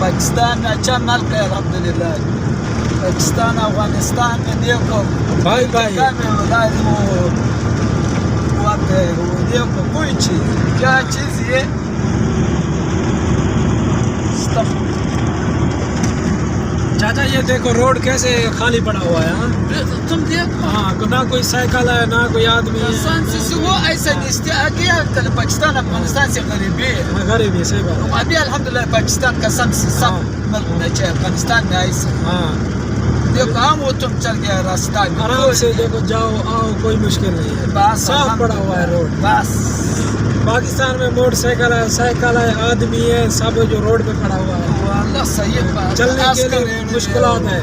पाकिस्तान में अच्छा मुल्क है अल्हम्दुलिल्लाह। पाकिस्तान अफगानिस्तान में देखो भाई भाई लाजिम वक्त है, वो देखो कोई चीज क्या चीज ये चाचा ये देखो रोड कैसे खाली पड़ा हुआ है। हाँ? तुम देखो हाँ ना कोई साइकिल है ना कोई आदमी है। वो ऐसा पाकिस्तान अफगानिस्तान से गरीबी है, गरीब है, सही बात है। अभी अल्हम्दुलिल्लाह पाकिस्तान का सब मुल्क में चाहे अफगानिस्तान में ऐसे हाँ देखो हम वो तुम चल गया रास्ता आराम से देखो जाओ आओ कोई मुश्किल नहीं है, बस साफ पड़ा हुआ है रोड। बस पाकिस्तान में मोटरसाइकिल है साइकिल है आदमी है सब जो रोड पे खड़ा हुआ है। अल्लाह सही बात चलने के लिए मुश्किलात है।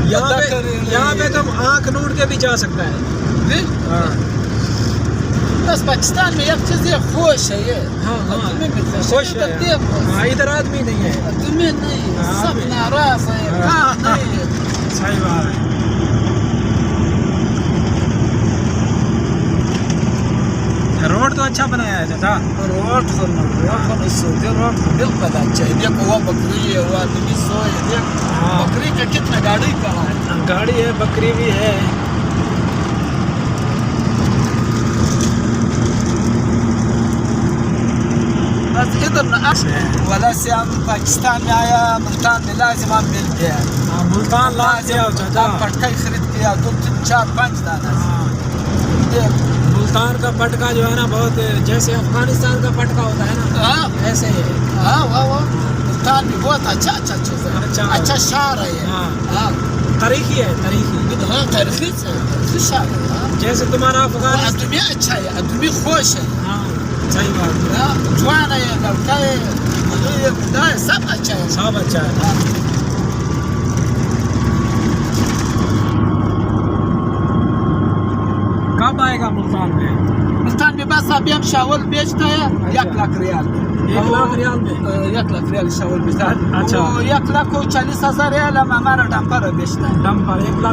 यहाँ पे तुम आँख नूर के भी जा सकता है। हाँ बस पाकिस्तान में एक चीज ये खुश है ये हाँ हाँ खुश है। हाँ इधर आदमी नहीं है, आदमी नहीं है, सब नाराज है, कहाँ नहीं है। सही बात है। रोड तो अच्छा बनाया है चाचा। रोड बिल्कुल अच्छा है। देखो वो बकरी है, वो आदमी सोए, देखो बकरी का कितना गाड़ी कहाँ है। गाड़ी है बकरी भी है। बस इधर वाला से हम पाकिस्तान में आया, मुल्तान में लाजिम हम मिल गया। मुल्तान लाजिम चाचा पटका खरीद किया 2 3 4 5 दाना। मुल्तान का पटका जो है ना बहुत जैसे अफगानिस्तान का पटका होता है ना ऐसे ही है। हाँ वाह मुल्तान में बहुत अच्छा चीज़ है, अच्छा शार है। हाँ तारीखी है तारीखी। हाँ तारीखी शार है। जैसे तुम्हारा अफगान आदमी अच्छा है, आदमी खुश है। हाँ सही बात है। जवान है, लड़का है, बुढ़ा है, सब अच्छा है, सब अच्छा है। कब आएगा मुल्तान में? मुल्तान में बस अभी हम शावल बेचते हैं 1 लाख रियाल में। 1 लाख रियाल में 1 लाख रियाल शावल बेचता है। अच्छा 1,40,000 रियाल हम हमारा डंपर बेचता है। डंपर 1 लाख